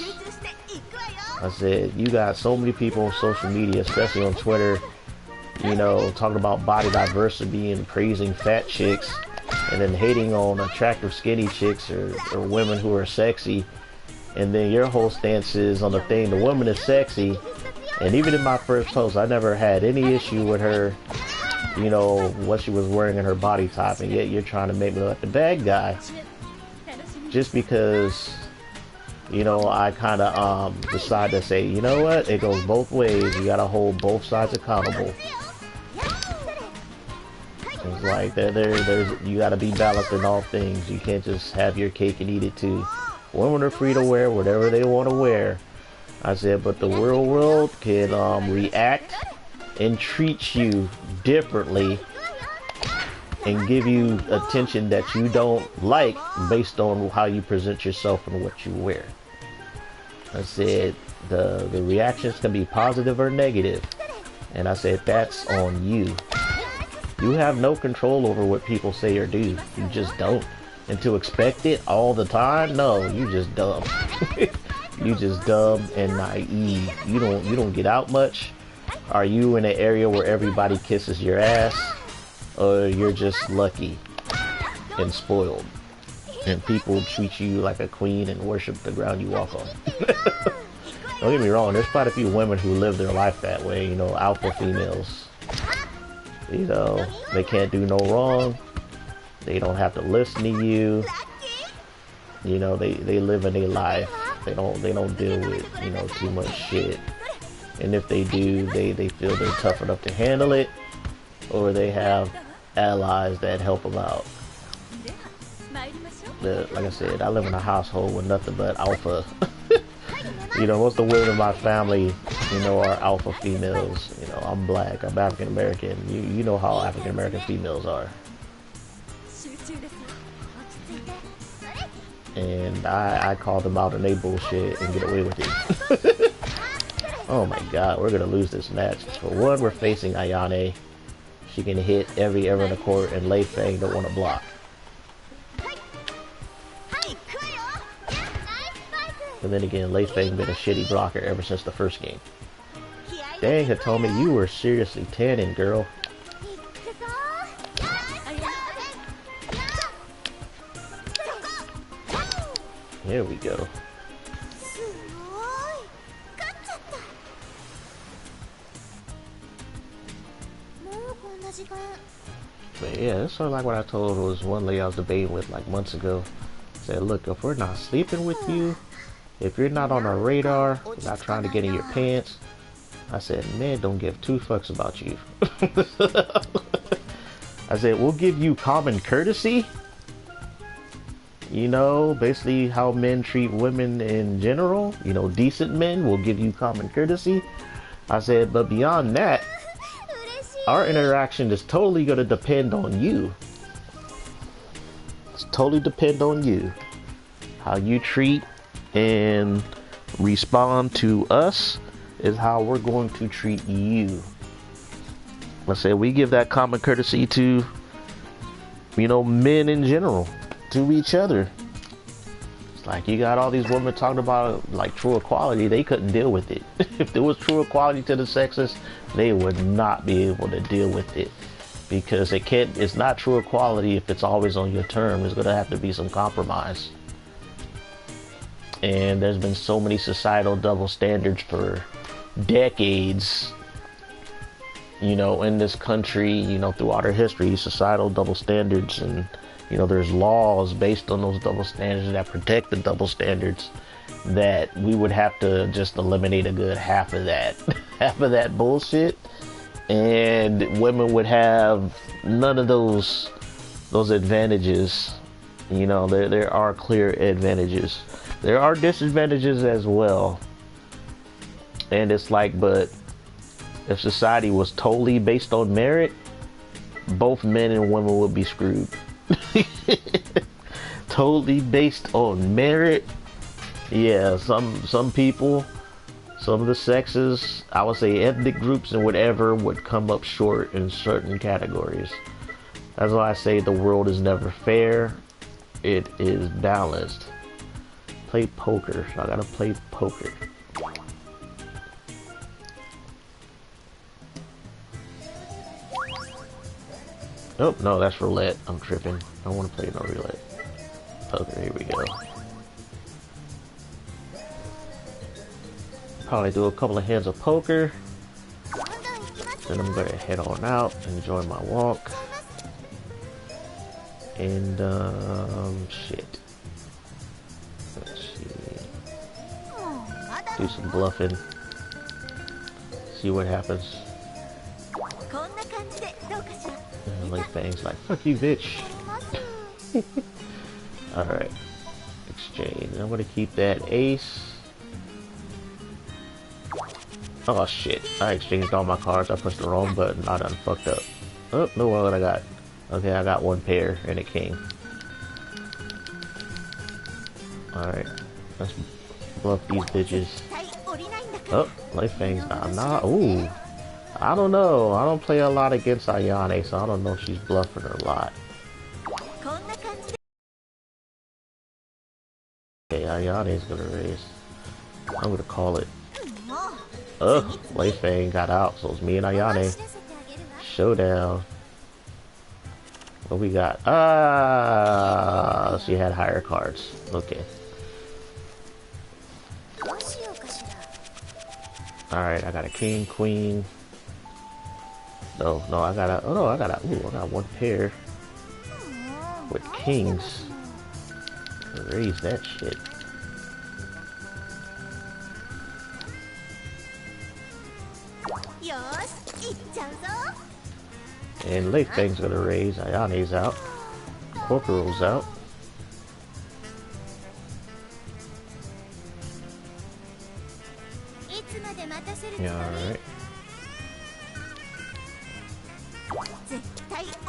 I said, you got so many people on social media, especially on Twitter, you know, talking about body diversity and praising fat chicks, and then hating on attractive skinny chicks or women who are sexy. And then your whole stance is on the thing, the woman is sexy. And even in my first post, I never had any issue with her, you know, what she was wearing in her body type. And yet you're trying to make me look like the bad guy. Just because, you know, I kind of decide to say, you know what, it goes both ways. You got to hold both sides accountable. It's like, there's you got to be balanced in all things. You can't just have your cake and eat it too. Women are free to wear whatever they want to wear. I said, but the real world can react and treat you differently and give you attention that you don't like based on how you present yourself and what you wear. I said the reactions can be positive or negative, and I said that's on you. You have no control over what people say or do. You just don't. And to expect it all the time, no, you just dumb. You just dumb and naive. You don't get out much. Are you in an area where everybody kisses your ass, or you're just lucky and spoiled and people treat you like a queen and worship the ground you walk on? Don't get me wrong, there's quite a few women who live their life that way, you know, alpha females. You know, they can't do no wrong. They don't have to listen to you. You know, they live in their life. They don't deal with, you know, too much shit. And if they do, they feel they're tough enough to handle it, or they have allies that help them out. Like I said, I live in a household with nothing but alpha. You know, most of the women in my family, you know, are alpha females. You know, I'm black, I'm African American. You know how African American females are. And I call them out on their bullshit and get away with it. Oh my god, we're gonna lose this match. For one, we're facing Ayane. She can hit every error in the court, and Lei Feng don't want to block. And then again, Lei Feng been a shitty blocker ever since the first game. Dang, Hitomi, you were seriously tanning, girl. There we go. But yeah, it's sort of like what I told was one lady I was debating with like months ago. I said, look, if we're not sleeping with you, if you're not on our radar, not trying to get in your pants, I said, men don't give two fucks about you. I said, we'll give you common courtesy. You know, basically how men treat women in general. You know, decent men will give you common courtesy. I said, but beyond that, our interaction is totally going to depend on you. It's totally depend on you. How you treat and respond to us is how we're going to treat you. I said, we give that common courtesy to, you know, men in general, to each other. It's like you got all these women talking about like true equality. They couldn't deal with it. If there was true equality to the sexes, they would not be able to deal with it, because it's not true equality if it's always on your term. There's going to have to be some compromise. And there's been so many societal double standards for decades, you know, in this country, you know, throughout our history, societal double standards, and you know, there's laws based on those double standards that protect the double standards, that we would have to just eliminate a good half of that bullshit, and women would have none of those advantages. You know, there are clear advantages. There are disadvantages as well. And it's like, but if society was totally based on merit, both men and women would be screwed. Totally based on merit. Yeah, some people, some of the sexes, I would say ethnic groups and whatever, would come up short in certain categories. That's why I say the world is never fair. It is balanced. Play poker. So I gotta play poker. Oh, no, that's roulette. I'm tripping. I don't want to play no roulette. Poker, here we go. Probably do a couple of hands of poker. Then I'm gonna head on out, enjoy my walk. And, shit. Let's see. Do some bluffing. See what happens. And Lei Feng's like, fuck you, bitch. Alright. Exchange. I'm gonna keep that ace. Oh shit, I exchanged all my cards. I pushed the wrong button. I done fucked up. Oh, no, what I got? Okay, I got one pair and a king. Alright, let's bluff these bitches. Oh, Life Fang's not. Ooh, I don't know. I don't play a lot against Ayane, so I don't know if she's bluffing a lot. Okay, Ayane's gonna raise. I'm gonna call it. Ugh, Life Fang got out, so it's me and Ayane. Showdown. What we got? Ah, she had higher cards. Okay. Alright, I got a king, queen. No, I got a. Oh no, I got one pair with kings. Raise that shit. And Life Fang's gonna raise. Ayane's out. Kokoro's out. Yeah, alright.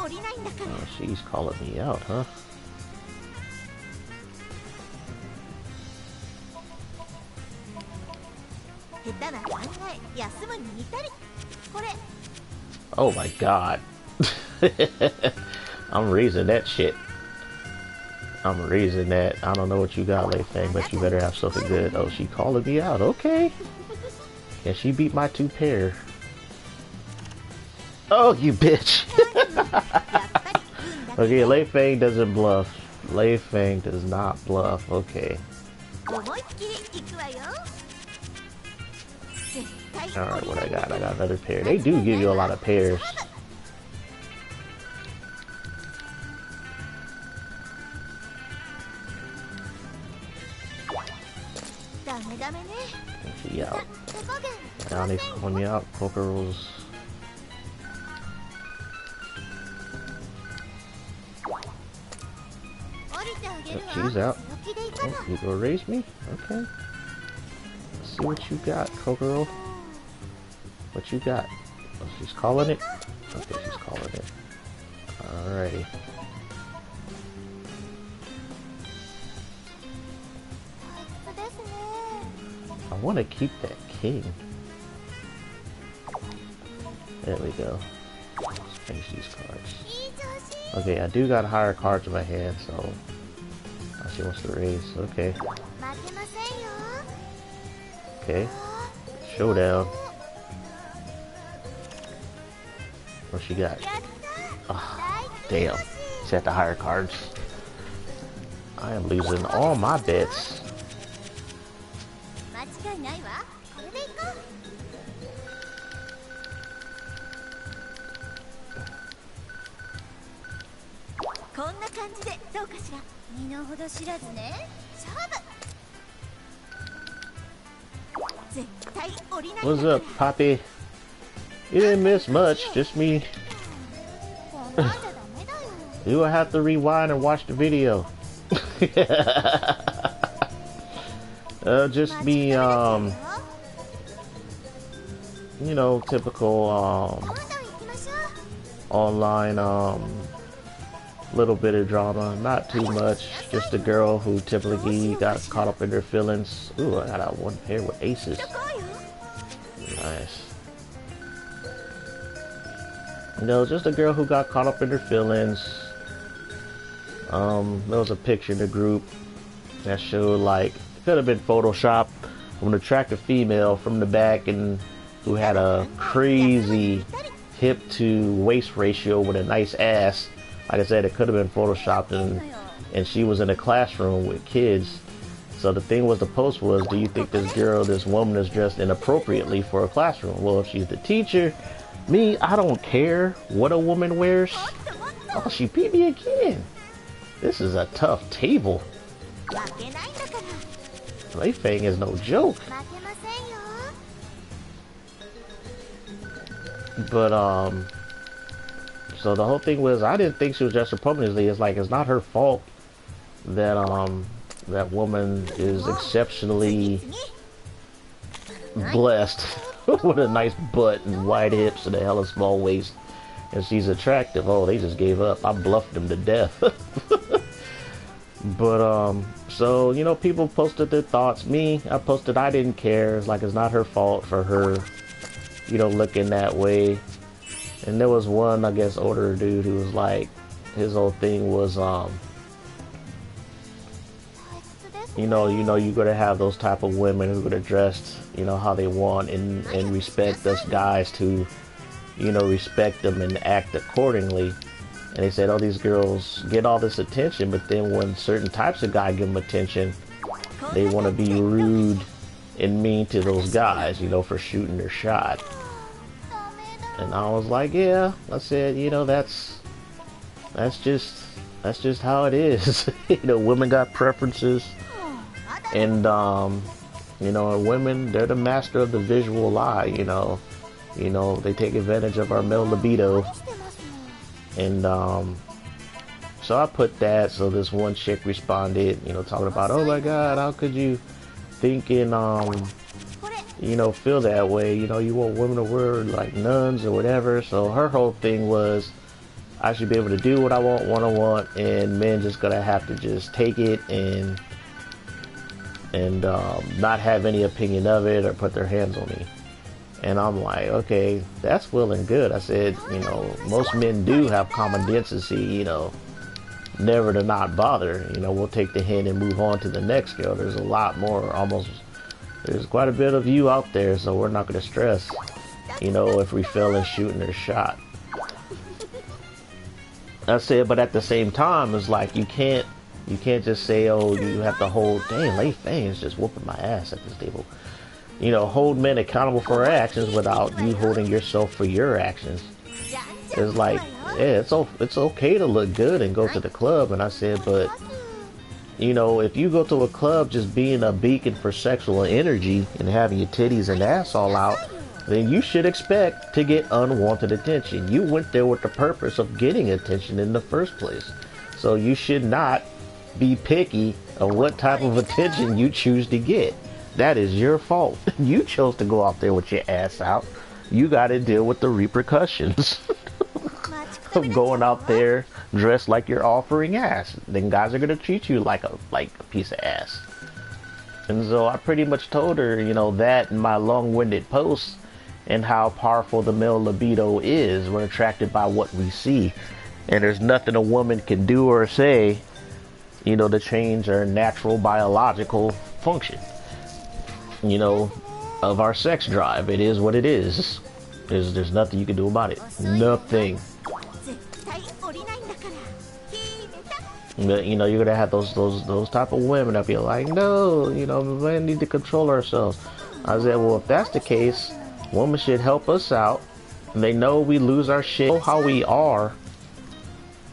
Oh, she's calling me out, huh? Oh my god. I'm raising that shit. I'm raising that. I don't know what you got, Life Fang, but you better have something good. Oh, she calling me out. Okay. And she beat my two pair. Oh, you bitch. Okay, Life Fang doesn't bluff. Life Fang does not bluff. Okay. Alright, what I got? I got another pair. They do give you a lot of pairs. She out. Ayane's calling me out. Kokoro's. Oh, she's out. Oh, you gonna raise me? Okay. Let's see what you got, Kokoro. What you got? Oh, she's calling it? Okay, she's calling it. Alrighty. I want to keep that king. There we go. Let's finish these cards. Okay, I do got higher cards in my hand, so she wants to raise. Okay. Okay. Showdown. What she got? Oh, damn. She had the higher cards. I am losing all my bets. What's up, Poppy? You didn't miss much, just me. You will have to rewind and watch the video. Just me, you know, typical, online, little bit of drama, not too much. Just a girl who typically got caught up in her feelings. Ooh, I got out one pair with aces. Nice. You know, just a girl who got caught up in her feelings. There was a picture in the group that showed, like, it could have been photoshopped of an attractive female from the back and who had a crazy hip to waist ratio with a nice ass. Like I said, it could have been photoshopped, and she was in a classroom with kids. So the thing was, the post was, do you think this woman is dressed inappropriately for a classroom? Well, if she's the teacher, me, I don't care what a woman wears. Oh, she beat me again. This is a tough table. Life Fang is no joke. But, so the whole thing was, I didn't think she was dressed appropriately. It's like, it's not her fault that, that woman is exceptionally blessed with a nice butt and wide hips and a hella small waist, and she's attractive. Oh, they just gave up. I bluffed them to death. But so you know, people posted their thoughts. Me, I posted I didn't care. It's like it's not her fault for her, you know, looking that way. And there was one, I guess, older dude who was like, his whole thing was you know, you're gonna have those type of women who are gonna dress, you know, how they want and respect us guys to, you know, respect them and act accordingly. And they said, oh, these girls get all this attention, but then when certain types of guy give them attention, they want to be rude and mean to those guys, you know, for shooting their shot. And I was like, yeah, I said, you know, that's just how it is. You know, women got preferences, and you know, women, they're the master of the visual eye. You know, they take advantage of our male libido. And so I put that. So this one chick responded, you know, talking about, oh my God, how could you think and you know, feel that way? You know, you want women to wear like nuns or whatever. So her whole thing was, I should be able to do what I want when I want, and men just gonna have to just take it and not have any opinion of it or put their hands on me. And I'm like, okay, that's well and good. I said, you know, most men do have common decency, you know, never to not bother. You know, we'll take the hint and move on to the next girl. There's a lot more, there's quite a bit of you out there, so we're not going to stress, you know, if we fail in shooting their shot. I said, but at the same time, it's like, you can't just say, oh, you have to hold, dang, Lei Fang's just whooping my ass at this table. You know, hold men accountable for their actions without you holding yourself for your actions. It's like, yeah, it's okay to look good and go to the club. And I said, but, you know, if you go to a club just being a beacon for sexual energy and having your titties and ass all out, then you should expect to get unwanted attention. You went there with the purpose of getting attention in the first place. So you should not be picky of what type of attention you choose to get. That is your fault. You chose to go out there with your ass out. You got to deal with the repercussions of going out there dressed like you're offering ass. Then guys are going to treat you like a piece of ass. And so I pretty much told her, you know, that in my long-winded post, and how powerful the male libido is. We're attracted by what we see. And there's nothing a woman can do or say, you know, to change our natural biological function, you know, of our sex drive. It is what it is. There's nothing you can do about it. Nothing. But, you know, you're gonna have those type of women that be like, no, you know, we need to control ourselves. I said, well, if that's the case, women should help us out. And they know we lose our shit, know how we are,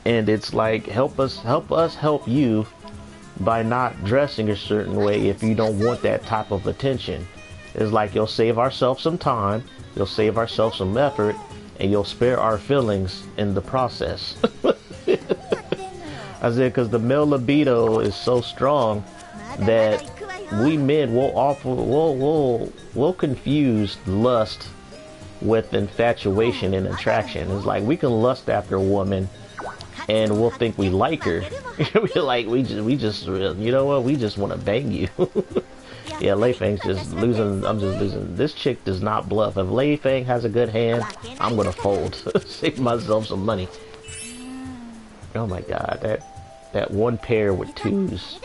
and it's like, help us help you by not dressing a certain way if you don't want that type of attention. It's like, you'll save ourselves some time, you'll save ourselves some effort, and you'll spare our feelings in the process. I said, because the male libido is so strong that we men will confuse lust with infatuation and attraction. It's like, we can lust after a woman and we'll think we like her. We're like, we just, you know what? We just want to bang you. Yeah, Lei Fang's just losing. I'm just losing. This chick does not bluff. If Lei Fang has a good hand, I'm gonna fold. Save myself some money. Oh my God, that one pair with twos.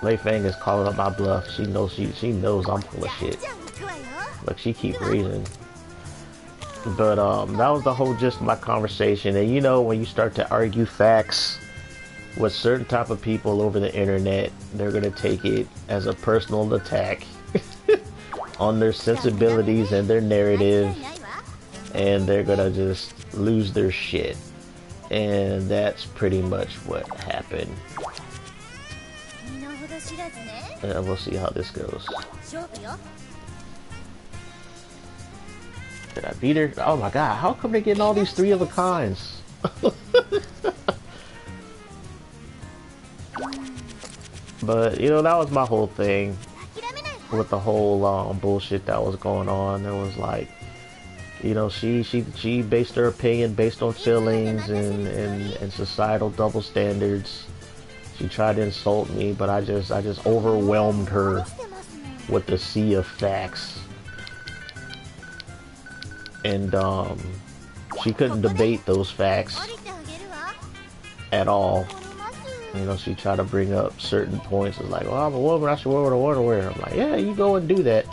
Lei Fang is calling up my bluff. She knows she knows I'm full of shit. Look, she keep raising. But that was the whole gist of my conversation. And you know, when you start to argue facts with certain type of people over the internet, they're gonna take it as a personal attack on their sensibilities and their narrative, and they're gonna just lose their shit. And that's pretty much what happened. We'll see how this goes. Did I beat her? Oh my God, how come they're getting all these 3 of a kinds? But, you know, that was my whole thing. with the whole bullshit that was going on. It was like, you know, she based her opinion based on feelings and societal double standards. She tried to insult me, but I just overwhelmed her with the sea of facts. And she couldn't debate those facts at all. You know, she tried to bring up certain points. It's like, well, I'm a woman, I should wear what I want to wear. I'm like, yeah, you go and do that.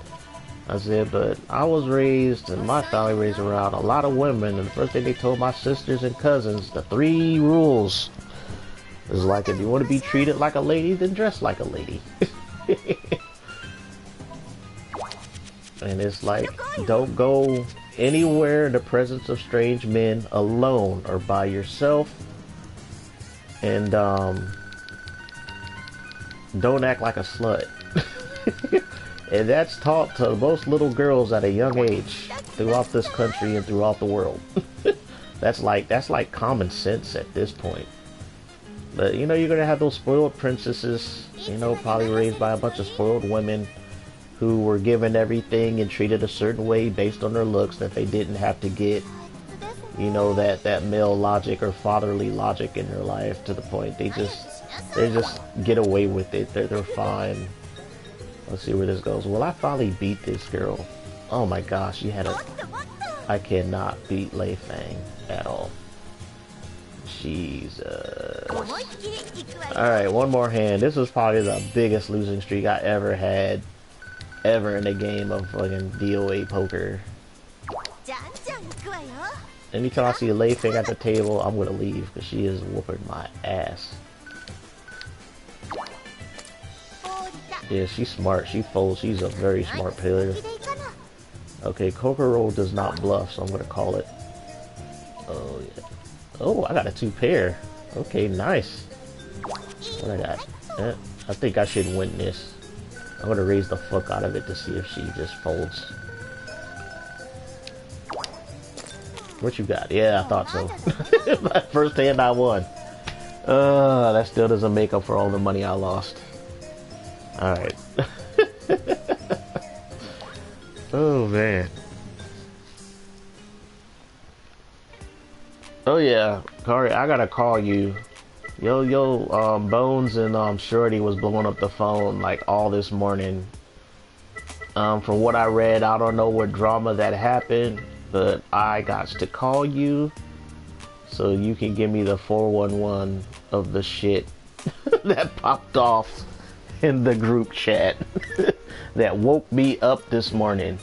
I said, but I was raised, and my family raised around a lot of women, and the first thing they told my sisters and cousins, the 3 rules. Is like, if you want to be treated like a lady, then dress like a lady. And it's like, don't go anywhere in the presence of strange men alone or by yourself. And don't act like a slut. And that's taught to most little girls at a young age throughout this country and throughout the world. That's like common sense at this point. But you know, you're gonna have those spoiled princesses, you know, probably raised by a bunch of spoiled women who were given everything and treated a certain way based on their looks, that they didn't have to get, you know, that male logic or fatherly logic in their life, to the point they just get away with it. They're fine. Let's see where this goes. Will I finally beat this girl? Oh my gosh, I cannot beat Lei Fang at all. Jesus. Alright, one more hand. This was probably the biggest losing streak I ever had. Ever in a game of fucking DOA poker. Anytime I see Lei Fang at the table, I'm gonna leave, because she is whooping my ass. Yeah, she's smart. She folds. She's a very smart player. Okay, Kokoro does not bluff, so I'm gonna call it. Oh, yeah. Oh, I got a 2-pair. Okay, nice. What I got? I think I should win this. I'm gonna raise the fuck out of it to see if she just folds. What you got? Yeah, I thought so. My first hand I won. That still doesn't make up for all the money I lost. Alright. Oh man. Oh yeah, Kari, I gotta call you. Bones and Shorty was blowing up the phone like all this morning. From what I read, I don't know what drama that happened, but I got to call you so you can give me the 411 of the shit that popped off in the group chat that woke me up this morning.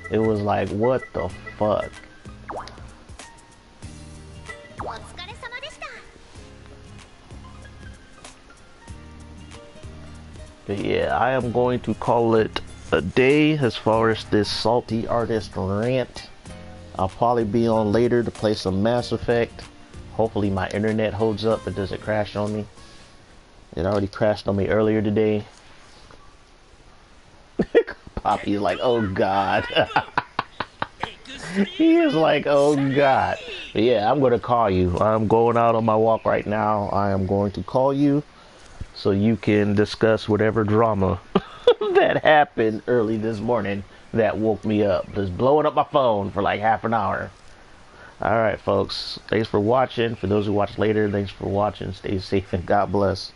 It was like, what the fuck? But yeah, I am going to call it a day as far as this salty artist rant. I'll probably be on later to play some Mass Effect. Hopefully my internet holds up. It doesn't crash on me. It already crashed on me earlier today. Poppy's like, oh god. He is like, oh god. But yeah, I'm going to call you. I'm going out on my walk right now. I am going to call you so you can discuss whatever drama that happened early this morning that woke me up. Just blowing up my phone for like half an hour. Alright folks, thanks for watching. For those who watch later, thanks for watching. Stay safe and God bless.